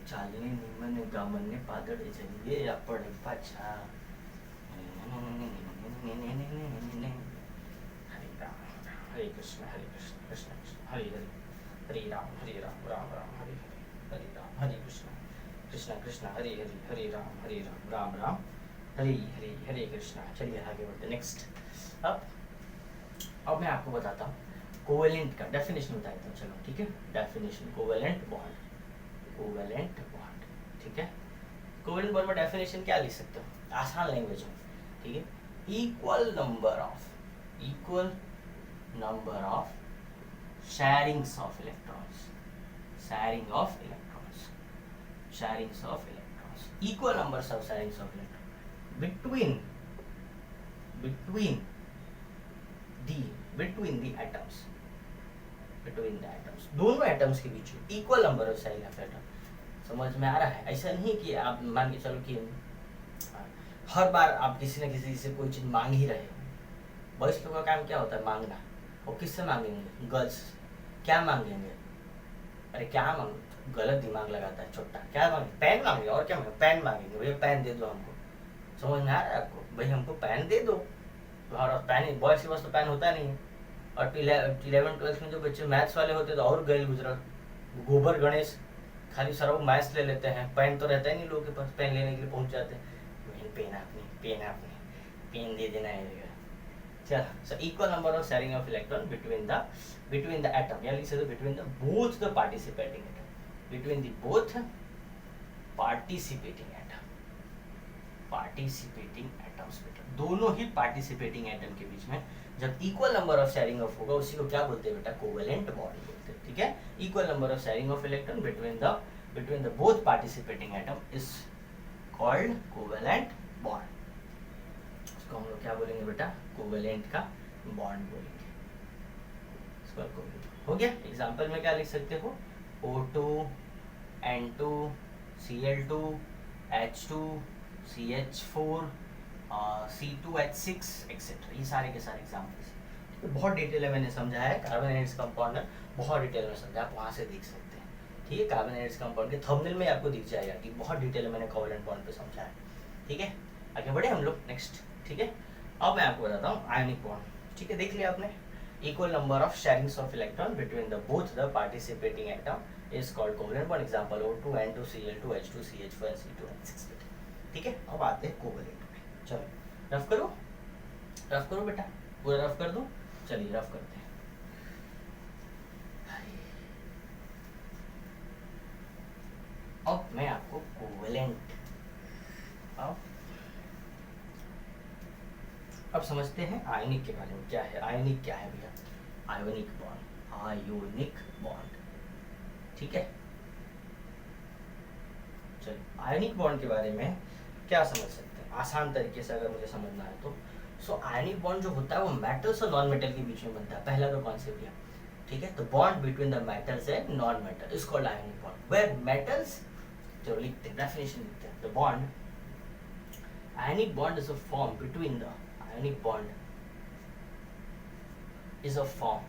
चालने निमन गमन पादड़े चलिए अपड़ पाछा, हरे राम हरे कृष्ण कृष्ण कृष्ण हरे हरे, हरे राम राम राम हरे हरे, हरे राम हरे कृष्ण कृष्ण कृष्ण हरे हरे, हरे राम राम राम हरे हरे, हरे कृष्ण। चलिए आगे बढ़ते, नेक्स्ट। अब मैं आपको बताता हूँ कोवेलेंट का डेफिनेशन बताता हूँ। चलो ठीक है, definition covalent bond, covalent bond. ठीक है, कोवेलेंट बॉन्ड में डेफिनेशन क्या लिख सकते हो, आसान लैंग्वेज में। ठीक है, equal number of sharings of electrons, sharing of electrons, sharings of electrons, equal numbers of sharings of electrons between the atoms, दोनों एटम्स के बीच में equal number of sharing of atom. समझ में आ रहा है? ऐसा नहीं कि आप मान के चलो कि हर बार आप किसी न किसी से कोई चीज मांग ही रहे हो। बॉयज लोगों का काम क्या होता है, मांगना। और किससे मांगेंगे, गर्ल्स। क्या मांगेंगे, अरे क्या मांगो, गलत दिमाग लगाता है छोटा। क्या मांगे, पेन मांगेंगे, और क्या मांगे, पेन मांगेंगे, भैया पेन दे दो हमको। समझ में आ रहा है आपको, भाई हमको पेन दे दो। और पेन, बॉयज के पास तो पेन होता नहीं है। और 11th-12th में जो बच्चे मैथ्स वाले होते तो और गए गुजरा, गोबर गणेश, खाली सारा मैथ्स ले लेते हैं, पेन तो रहता ही नहीं लोगों के पास, पेन लेने के लिए पहुंच जाते हैं। पेन दे देना है। चल, so equal number of sharing of electron between the atom, या लिख सकते हो between the both the participating atom, between the both participating atoms, दोनों ही पार्टिसिपेटिंग एटम के बीच में जब equal number of sharing of होगा, उसी को क्या बोलते हैं बेटा, कोवेलेंट बॉन्ड बोलते हैं। ठीक है, equal number of sharing of electron between the both participating atom is called covalent bond. इसको हम लोग क्या बोलेंगे बेटा, कोवेलेंट का बॉन्ड बोलेंगे। इसको हो गया। एग्जांपल में क्या लिख सकते हो, O2 N2 Cl2 H2 CH4 C2H6 etcetera, ये सारे के सारे एग्जाम्पल्स। तो बहुत डिटेल में मैंने समझाया है, कार्बोनेट्स कंपाउंड में बहुत डिटेल में समझा, आप वहाँ से देख सकते हैं। ठीक है, कार्बोनेट्स कंपाउंड के थंबनेल में आपको दिख जाएगा कि बहुत डिटेल में मैंने कोवेलेंट बॉन्ड पे समझाया है। ठीक है, आगे बढ़े हम लोग नेक्स्ट। ठीक है, अब मैं आपको बताता हूँ आयनिक बॉन्ड। ठीक है, देख लिया आपने, equal number of sharings of electron between the both the participating atom is called covalent bond. Example O2 N2 Cl2 H2 CH4 C2H6। ठीक है, अब आते हैं कोवेलेंट पे। चलो रफ करो बेटा, पूरा रफ कर दूं। चलिए रफ करते हैं। अब मैं आपको कोवेलेंट, अब समझते हैं आयनिक के बारे में। क्या है आयनिक, क्या है भैया, आयोनिक बॉन्ड। ठीक है, चलिए आयनिक बॉन्ड के बारे में क्या समझ सकते हैं आसान तरीके से, अगर मुझे समझना है तो। सो आयनिक बॉन्ड जो होता है वो मेटल्स और नॉन मेटल के बीच में बनता है, पहला तो कॉन्सेप्ट है। ठीक है, तो bond between the metals and non metal is called ionic bond, where metals, जो लिखते हैं डेफिनेशन लिखते हैं, the bond, ionic bond is a form between the, ionic bond is a form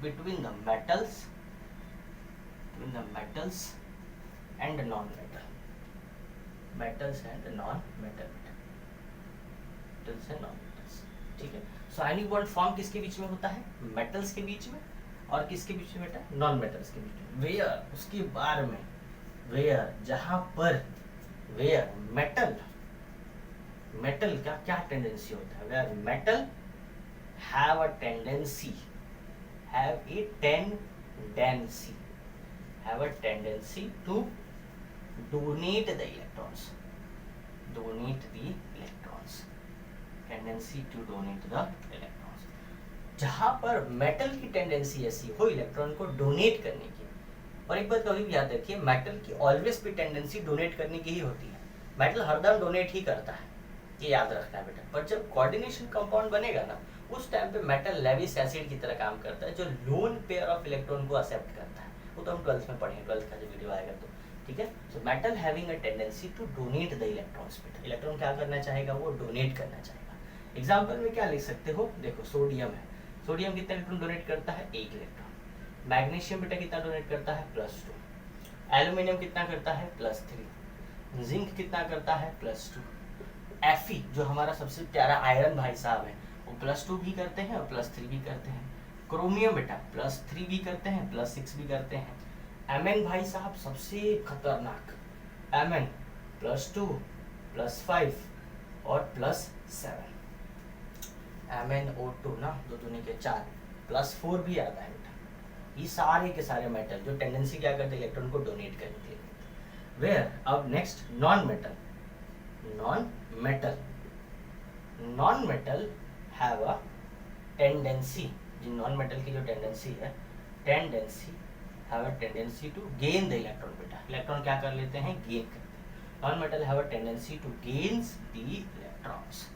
between the metals and non-metal, ठीक है। सो ionic bond form किसके बीच में होता है, मेटल्स के बीच में, और किसके बीच में बेटा, नॉन मेटल्स के बीच में। वेयर, उसके बारे में, वेयर, जहां पर, वेयर मेटल का क्या टेंडेंसी होता है, where metal have a tendency to donate the electrons, tendency to donate the electrons. जहां पर मेटल की टेंडेंसी ऐसी हो इलेक्ट्रॉन को डोनेट करने की, और एक बात कभी भी याद रखिए, मेटल की ऑलवेज भी टेंडेंसी डोनेट करने की ही होती है। मेटल हरदम डोनेट ही करता है, ये याद रखना है बेटा। पर जब कोऑर्डिनेशन कंपाउंड बनेगा ना, उस टाइम पे मेटल लेविस एसिड की तरह काम करता है, जो लोन पेयर ऑफ इलेक्ट्रॉन को एक्सेप्ट करता है। वो तो हम 12th में पढ़ेंगे, 12th का जो वीडियो आएगा तो, ठीक है। So metal having a tendency to donate the electrons. बेटा इलेक्ट्रॉन क्या करना चाहेगा, वो डोनेट करना चाहेगा। एग्जाम्पल में क्या लिख सकते हो, देखो सोडियम है, सोडियम कितना इलेक्ट्रॉन डोनेट करता है, 1 इलेक्ट्रॉन। मैग्नीशियम बेटा कितना डोनेट करता है, +2। एल्यूमिनियम कितना करता है, +3। जिंक कितना करता है, +2। Fe जो हमारा सबसे प्यारा आयरन भाई साहब है, वो +2 भी करते हैं और +3 भी करते हैं। क्रोमियम बेटा +3 भी करते हैं, +6 भी करते हैं। Mn भाई साहब सबसे खतरनाक, Mn +2 +5 और +7। MnO2 ना, 2 दूनी के 4, +4 भी आता है बेटा। ये सारे के सारे मेटल जो टेंडेंसी क्या करते हैं, इलेक्ट्रॉन को डोनेट करने के लिए। वेयर अब next non metal, non metal have a tendency, जो नॉन मेटल की जो टेंडेंसी है, have a tendency to gain the electron. बेटा इलेक्ट्रॉन क्या कर लेते हैं, गेन करते हैं। Non metal have a tendency to gains the electrons,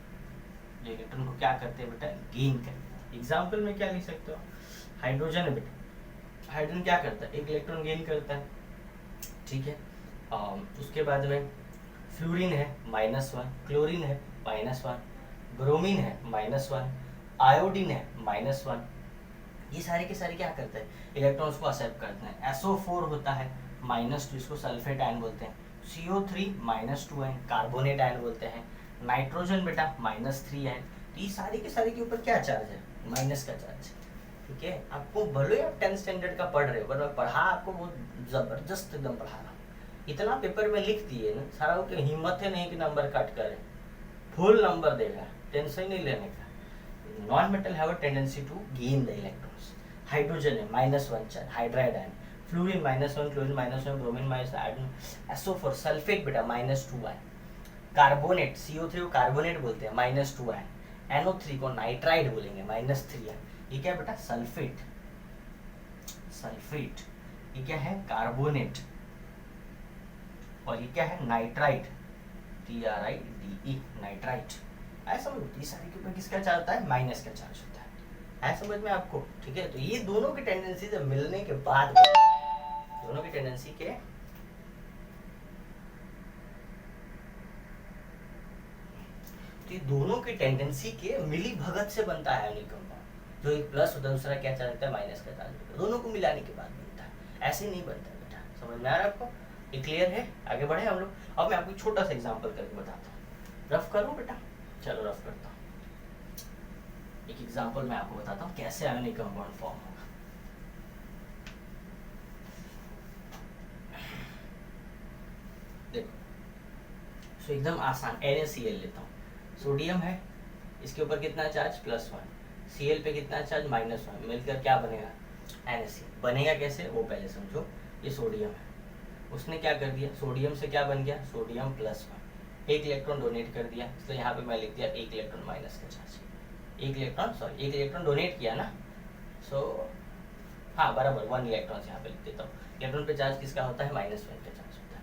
जो इलेक्ट्रॉन को क्या करते हैं बेटा, गेन करते हैं। एग्जाम्पल में क्या लिख सकते हो, हाइड्रोजन है बेटा, हाइड्रोजन क्या करता है, 1 इलेक्ट्रॉन गेन करता है, ठीक है। उसके बाद में फ्लोरीन है -1, क्लोरीन है -1, ब्रोमीन है -1, आयोडीन है -1। ये सारे के सारे क्या करते हैं, इलेक्ट्रॉन्स को एक्सेप्ट करते हैं। SO4 होता है -2, इसको सल्फेट आयन बोलते हैं। CO3 -2 है, कार्बोनेट आयन बोलते हैं। नाइट्रोजन बेटा -3 है। ये सारे के सारे के ऊपर क्या चार्ज है, माइनस का चार्ज है, ठीक है। आपको भले आप 10th स्टैंडर्ड का पढ़ रहे हो, पर पढ़ा आपको बहुत जबरदस्त एकदम पढ़ा रहा हूँ। इतना पेपर में लिख दिए ना सारा, की हिम्मत है नहीं कि नंबर कट करे, फुल नंबर देगा, टेंशन नहीं लेने का। Non metal have a tendency to gain the electrons. Hydrogen है -1 charge, hydride ion. Fluorine -1, chlorine -1, bromine -1, iodine. SO4 sulphate बेटा -2 आयन। कार्बोनेट CO3 को कार्बोनेट बोलते हैं, -2 आयन। NO3 को नाइट्राइड बोलेंगे, -3 आयन। ये क्या बेटा, सल्फेट। ये क्या है, कार्बोनेट। और ये क्या है, नाइट्राइट, TRIDE, नाइट्राइट। ऐसा समझ, सारी के ऊपर किसका चार्ज होता है, माइनस का चार्ज होता है। ऐसा समझ में आपको, ठीक है। तो ये दोनों की टेंडेंसी जब मिलने के बाद, दोनों की टेंडेंसी के तो दोनों की टेंडेंसी के मिली भगत से बनता है आयनिक कंपाउंड। जो एक प्लस होता है, दूसरा क्या चार्ज होता है, माइनस का चार्ज होता है। दोनों को मिलाने के बाद बनता है, ऐसे नहीं बनता बेटा। समझ में आ रहा है आपको, ये क्लियर है। आगे बढ़े हम लोग। अब मैं आपको छोटा सा एग्जांपल करके बताता हूँ। रफ करो बेटा, चलो रफ करता हूँ। एक एग्जांपल मैं आपको बताता हूँ कैसे आयनिक कंपाउंड फॉर्म होगा। देखो, सो एकदम आसान, NaCl लेता हूँ। सोडियम है, इसके ऊपर कितना चार्ज, +1। Cl पे कितना चार्ज, -1। मिलकर क्या बनेगा, NaCl। बनेगा कैसे, वो पहले समझो। ये सोडियम है, उसने क्या कर दिया, सोडियम से क्या बन गया, सोडियम +1। 1 इलेक्ट्रॉन डोनेट कर दिया, तो यहाँ पे मैं लिख दिया 1 इलेक्ट्रॉन माइनस का चार्ज। 1 इलेक्ट्रॉन डोनेट किया ना, सो हाँ बराबर 1 इलेक्ट्रॉन यहाँ पे लिख देता हूँ। इलेक्ट्रॉन पे चार्ज किसका होता है, -1 का चार्ज होता है।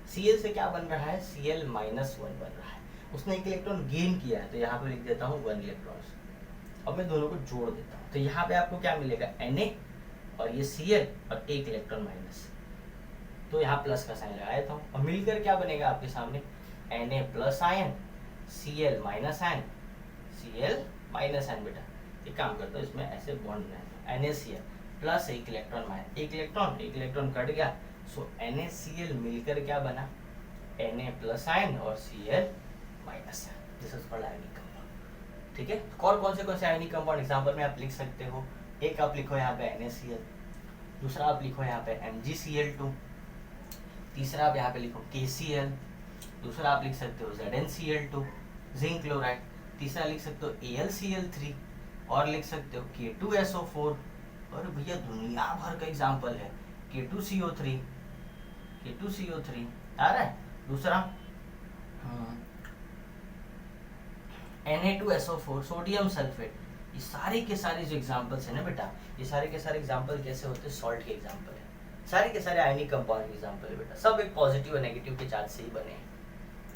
Cl से क्या बन रहा है, Cl -1 बन रहा है। उसने 1 इलेक्ट्रॉन गेन किया है, तो यहाँ पे लिख देता हूँ 1 इलेक्ट्रॉन। अब मैं दोनों को जोड़ देता हूँ, तो यहाँ पे आपको क्या मिलेगा, Na और ये Cl और 1 इलेक्ट्रॉन माइनस, तो यहाँ प्लस का साइन लगाया था। और मिलकर क्या बनेगा आपके सामने, Na+ ion, Cl- ion, Cl- बेटा। एक काम करता हूँ, इसमें ऐसे बॉन्ड बनाया, NaCl plus 1 electron minus, 1 electron cut गया, सो NaCl मिलकर क्या बना, Na+ आयन और Cl- this is called ionic compound, ठीक है। कौन से आयनिक कंपाउंड एग्जांपल में आप लिख सकते हो। एक आप लिखो यहाँ पे NaCl, दूसरा आप लिखो यहाँ पे MgCl2, तीसरा आप यहाँ पे लिखो KCl, दूसरा आप लिख सकते हो ZnCl2 जिंक क्लोराइड, तीसरा लिख सकते हो AlCl3 और लिख सकते हो K2SO4। और भैया दुनिया भर का एग्जांपल है, K2CO3 आ रहा है। दूसरा Na2SO4, सोडियम सल्फेट, ये सारे के सारे जो एग्जांपल्स है ना बेटा, ये सारे के सारे एग्जांपल कैसे होते हैं, सॉल्ट के एग्जांपल है, सारे के सारे आयनिक कंपाउंड के एग्जांपल है बेटा, सब एक पॉजिटिव और नेगेटिव के चार्ज से ही बने हैं।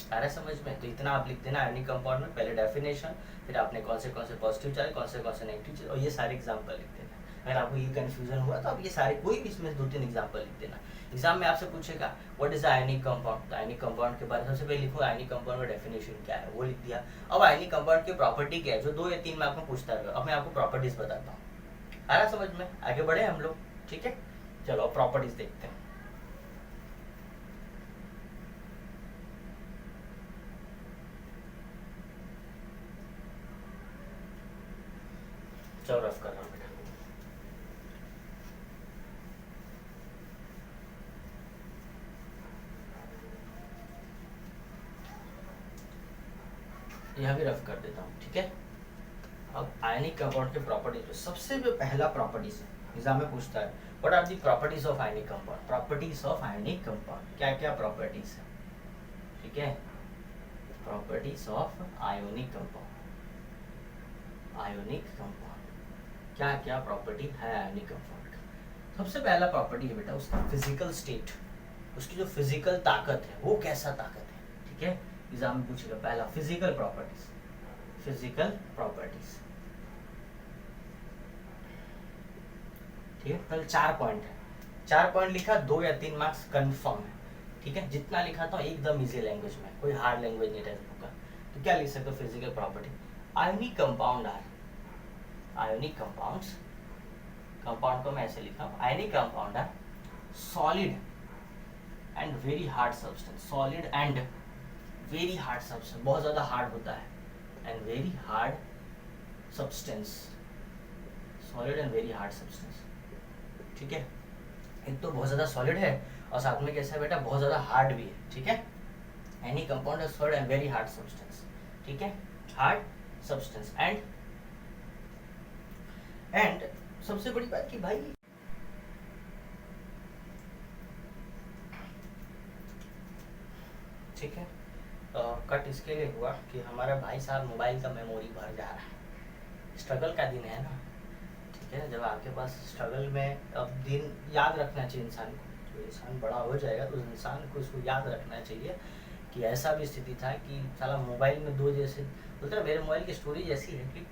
आ रहा है समझ में? तो इतना आप लिख देना आयनिक कंपाउंड में, पहले डेफिनेशन, फिर आपने कौन से पॉजिटिव चार्ज, कौन से नेगेटिव चार्ज, और ये सारे एग्जांपल लिख देना। अगर आपको ये कंफ्यूजन हुआ तो आप ये सारे कोई भी इसमें 2-3 एग्जांपल लिख देना। एग्जाम में आपसे पूछेगा व्हाट इज आयनिक कंपाउंड, तो आयनिक कंपाउंड के बारे में सबसे पहले लिखो आयनिक कंपाउंड का डेफिनेशन क्या है, वो लिख दिया। अब आयनिक कंपाउंड की प्रॉपर्टी क्या है, जो 2 या 3 मार्क में पूछता है, अब मैं आपको प्रॉपर्टीज बताता हूँ। आ रहा समझ में? आगे बढ़े हम लोग, ठीक है? चलो प्रॉपर्टीज देखते हैं। चलो रफ कर रहा हूँ बेटा। यहाँ भी रफ कर देता हूँ, ठीक है? अब आयनिक कंपाउंड के प्रॉपर्टीज में सबसे जो पहला प्रॉपर्टीज है, एग्जाम में पूछता है what are the properties of ionic compound, properties of ionic compound, क्या क्या प्रॉपर्टीज है, ठीक है? Properties of ionic compound, ionic compound, क्या क्या प्रॉपर्टी है आयोनिक कंपाउंड का? सबसे पहला प्रॉपर्टी है बेटा उसका फिजिकल स्टेट, उसकी जो फिजिकल ताकत है वो कैसा ताकत है, ठीक है? एग्जाम में पूछेगा पहला फिजिकल प्रॉपर्टीज, फिजिकल प्रॉपर्टीज, ठीक है? कल 4 पॉइंट है, 4 पॉइंट लिखा, 2 या 3 मार्क्स कंफर्म है, ठीक है? जितना लिखा था एकदम इजी लैंग्वेज में, कोई हार्ड लैंग्वेज नहीं टेक्स्ट बुक का। तो क्या लिख सकते हो physical property, ionic compound are, ionic compounds, compound को मैं ऐसे लिखा हूं, ionic compound are solid and very hard substance, solid and very hard substance, बहुत ज्यादा हार्ड होता है, and very hard substance, solid and very hard substance, ठीक है? एक तो बहुत ज्यादा सॉलिड है और साथ में कैसा है बेटा, बहुत ज्यादा हार्ड भी है, ठीक है? Any compound is solid and very hard substance, ठीक है? हार्ड सब्सटेंस एंड सबसे बड़ी बात कि भाई ठीक है, कट इसके लिए हुआ कि हमारा भाई साहब मोबाइल का मेमोरी भर जा रहा है, स्ट्रगल का दिन है ना, ठीक है? जब आपके पास स्ट्रगल में अब दिन याद रखना चाहिए इंसान को, जो इंसान बड़ा हो जाएगा तो उस इंसान को इसको याद रखना चाहिए कि ऐसा भी स्थिति था कि साला मोबाइल में 2 जैसे बोलते ना, मेरे मोबाइल की स्टोरेज ऐसी है कि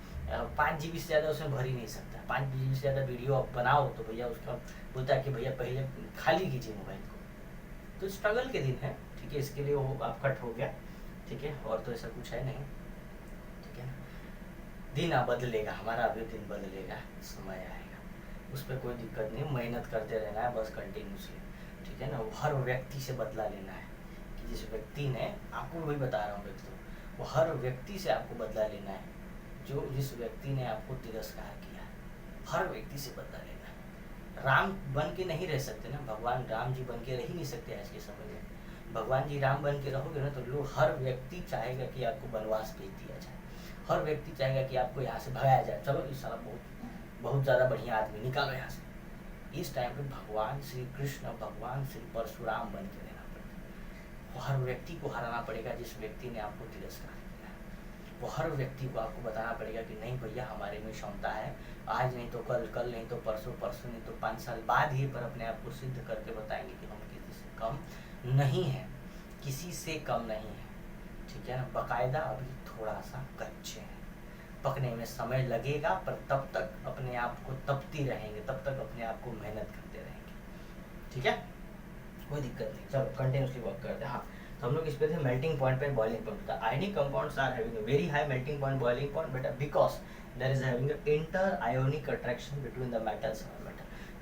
5 GB से ज़्यादा उसमें भर ही नहीं सकता, 5 GB से ज़्यादा वीडियो आप बनाओ तो भैया उसका बोलता है कि भैया पहले खाली कीजिए मोबाइल को। तो स्ट्रगल के दिन है, ठीक है? इसके लिए वो आप कट हो गया, ठीक है? और तो ऐसा कुछ है नहीं, ठीक है ना? दिन अब बदलेगा, हमारा अभी दिन बदलेगा, समय आएगा, उस पर कोई दिक्कत नहीं, मेहनत करते रहना है बस कंटिन्यूसली, ठीक है ना? वो हर व्यक्ति से बदला लेना है कि जिस व्यक्ति ने, आपको वही बता रहा हूँ व्यक्ति, वो हर व्यक्ति से आपको बदला लेना है जो जिस व्यक्ति ने आपको तिरस्कार किया, हर व्यक्ति से बदला लेना है। राम बन के नहीं रह सकते ना, भगवान राम जी बन के रह ही नहीं सकते आज के समय में, भगवान जी राम बन के रहोगे ना तो लोग, हर व्यक्ति चाहेगा कि आपको वनवास भेज दिया जाए, हर व्यक्ति चाहेगा कि आपको यहाँ से भगाया जाए, चलो इस साल बहुत ज़्यादा बढ़िया आदमी निकालो यहाँ से। इस टाइम पे भगवान श्री कृष्ण, भगवान श्री परशुराम बन के रहना पड़ेगा, वो हर व्यक्ति को हराना पड़ेगा जिस व्यक्ति ने आपको तिरस्कार किया, वो हर व्यक्ति को आपको बताना पड़ेगा कि नहीं भैया हमारे में क्षमता है, आज नहीं तो कल, कल नहीं तो परसों, परसों नहीं तो 5 साल बाद ही पर अपने आप को सिद्ध करके बताएंगे कि हम किसी से कम नहीं है, किसी से कम नहीं है, ठीक है ना? बाकायदा अभी थोड़ा सा कच्चे हैं, पकने में समय लगेगा, पर तब तक अपने आप को तपती रहेंगे, तब तक अपने आप को मेहनत करते रहेंगे, ठीक है? कोई दिक्कत नहीं, चलो कंटिन्यूसली वर्क करते हैं। हाँ, तो हम लोग इस पे थे मेल्टिंग पॉइंट पे, बॉइलिंग पॉइंट था। Ionic compounds are having a very high melting point, boiling point बेटा, because there is having a inter ionic attraction between the metals और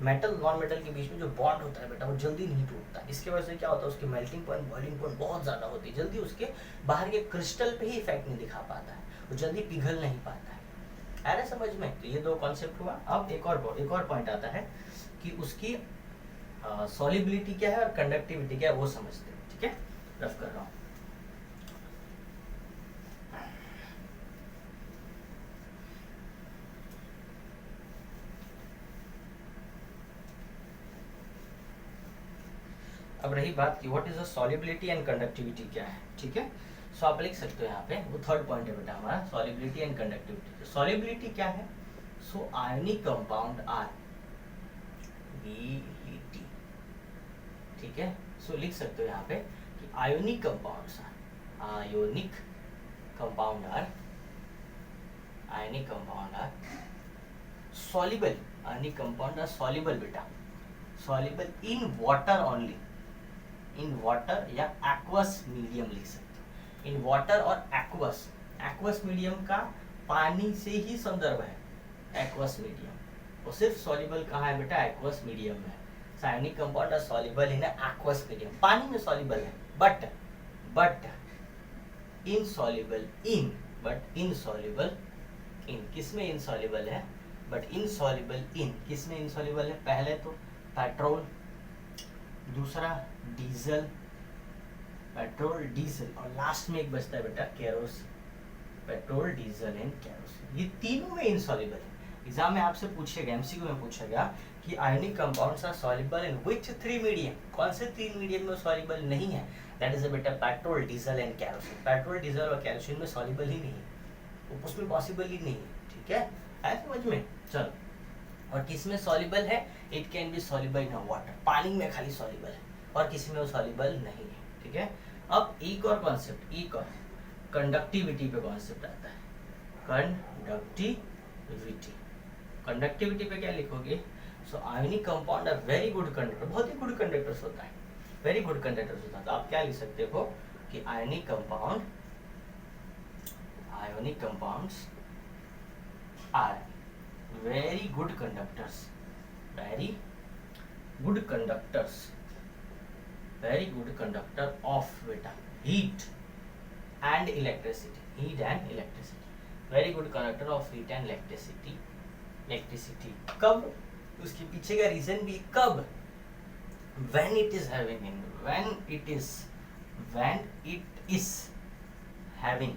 मेटल नॉन मेटल के बीच में जो बॉन्ड होता है बेटा वो जल्दी नहीं टूटता, इसके वजह से क्या होता है, उसकी मेल्टिंग पॉइंट, बॉइलिंग पॉइंट बहुत ज़्यादा होती है, जल्दी उसके बाहर के क्रिस्टल पे ही इफेक्ट नहीं दिखा पाता है, वो जल्दी पिघल नहीं पाता है। आ रहा समझ में? तो ये 2 कॉन्सेप्ट हुआ। अब एक और पॉइंट आता है कि उसकी सॉलिबिलिटी क्या है और कंडक्टिविटी क्या है, वो समझते हैं, ठीक है? रफ कर रहा हूँ। अब रही बात कि what is the solubility and conductivity क्या है, ठीक है? सो आप लिख सकते हो यहाँ पे, वो थर्ड पॉइंट है बेटा हमारा, सॉलिबिलिटी एंड कंडक्टिविटी। सॉलिबिलिटी क्या है? सो आयनिक कंपाउंड आर BLT, ठीक है। सो लिख सकते हो यहाँ पे कि ionic compounds are, ionic compound are, ionic compound are soluble, ionic compound are soluble बेटा, soluble in water only, in water या एक्वस मीडियम लिख सकते हो, इन वाटर और एक्वस, एक्वस मीडियम का पानी से ही संदर्भ है, एक्वस मीडियम, वो सिर्फ सॉल्युबल कहाँ है बेटा? एक्वस मीडियम में। Ionic compound are soluble in aqueous medium, पानी में सॉल्युबल है, but insoluble in, but insoluble in, किसमें इनसॉल्युबल है? बट इनसॉल्युबल इन, किसमें इनसॉल्युबल है? पहले तो पेट्रोल, दूसरा डीजल, पेट्रोल डीजल, और लास्ट में एक बचता है बेटा kerosene, petrol diesel and kerosene, ये तीनों में इनसॉल्युबल है। एग्जाम में आपसे पूछेगा, एमसीक्यू में पूछेगा कि ionic compounds are soluble in which three medium, कौन से तीन मीडियम में सॉल्युबल नहीं है? दैट इज बेटा petrol diesel and kerosene, petrol diesel और केरोसिन में सॉल्युबल ही नहीं है, उसमें पॉसिबल ही नहीं है, ठीक है, ऐसे समझ में। चलो, और किस में सॉल्युबल है? It can be soluble in water, पानी में खाली सॉल्युबल है, और किसी में वो सॉल्युबल नहीं है, ठीक है। अब एक और कॉन्सेप्ट, एक और कंडक्टिविटी पे कॉन्सेप्ट आता है, कंडक्टिविटी, कंडक्टिविटी पे क्या लिखोगे? So ionic compound are very good conductor, बहुत ही गुड कंडक्टर्स होता है, वेरी गुड कंडक्टर्स होता है, तो आप क्या लिख सकते हो कि ionic compound, ionic compounds are very good conductors, very good conductors, very good conductor of beta heat and electricity, heat and electricity, very good conductor of heat and electricity, electricity कब? उसके पीछे का रीजन भी कब? when it is having in, when it is having,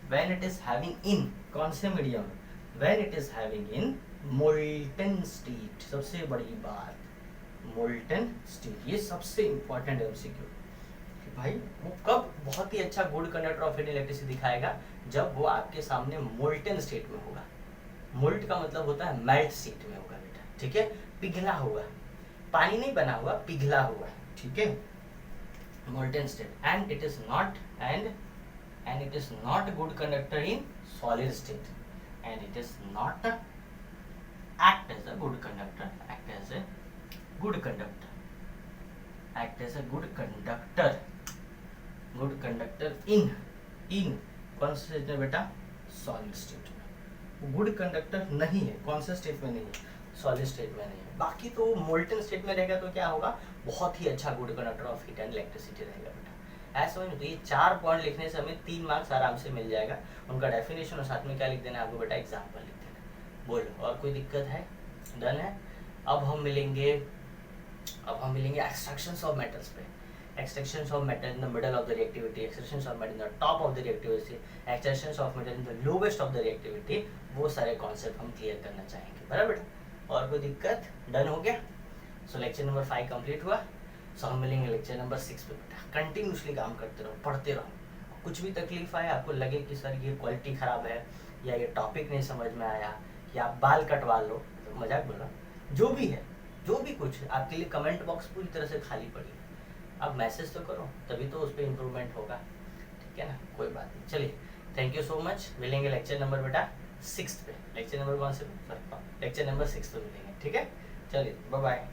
when it is having in कौन से medium? when it is having in molten state, सबसे बड़ी बात molten state, ये सबसे इंपॉर्टेंट एमसीक्यू कि भाई वो कब बहुत ही अच्छा गुड कंडक्टर ऑफ इलेक्ट्रिसिटी दिखाएगा? जब वो आपके सामने मोल्टन स्टेट में होगा, मोल्ट का मतलब होता है मेल्ट स्टेट में होगा बेटा, ठीक है, पिघला हुआ, पानी नहीं बना हुआ, पिघला हुआ, ठीक है, molten state, and it is not, and it is not good conductor in solid state, and it is not act as a good conductor, act as a good conductor, act as a good conductor, good conductor in कौन से state में बेटा? Solid state में। वो good conductor नहीं है, कौन से स्टेट में नहीं है? सॉलिड स्टेट में नहीं है। बाकी तो मोल्टन स्टेट में रहेगा तो क्या होगा? बहुत ही अच्छा good conductor of heat and electricity रहेगा बेटा। ऐसा समझ में, तो ये 4 पॉइंट लिखने से हमें 3 मार्क्स आराम से मिल जाएगा। उनका डेफिनेशन और साथ में क्या लिख देना है आपको बेटा? एग्जाम्पल लिख देना। बोलो, और कोई दिक्कत है? डन है। अब हम मिलेंगे एक्सट्रैक्शंस ऑफ मेटल्स पे। Extractions of metal in the middle of the reactivity, extractions of metal in the top of the reactivity, extractions of metal in the lowest of the reactivity, वो सारे concept हम clear करना चाहेंगे, बराबर? और कोई दिक्कत? डन हो गया। सो लेक्चर नंबर 5 कंप्लीट हुआ। सो हम मिलेंगे लेक्चर नंबर 6 पे बेटा। कंटिन्यूसली काम करते रहो, पढ़ते रहो। कुछ भी तकलीफ आए, आपको लगे कि सर ये क्वालिटी खराब है या ये टॉपिक नहीं समझ में आया या आप बाल कटवा लो, तो मजाक बोला, जो भी है, जो भी कुछ आपके लिए कमेंट बॉक्स पूरी तरह से खाली पड़ी है। अब मैसेज तो करो, तभी तो उस पर इम्प्रूवमेंट होगा, ठीक है ना? कोई बात नहीं। चलिए, थैंक यू सो मच। मिलेंगे लेक्चर नंबर बेटा 6 पे। लेक्चर नंबर कौन से? लेक्चर नंबर 6 पे मिलेंगे, ठीक है? चलिए, बाय बाय।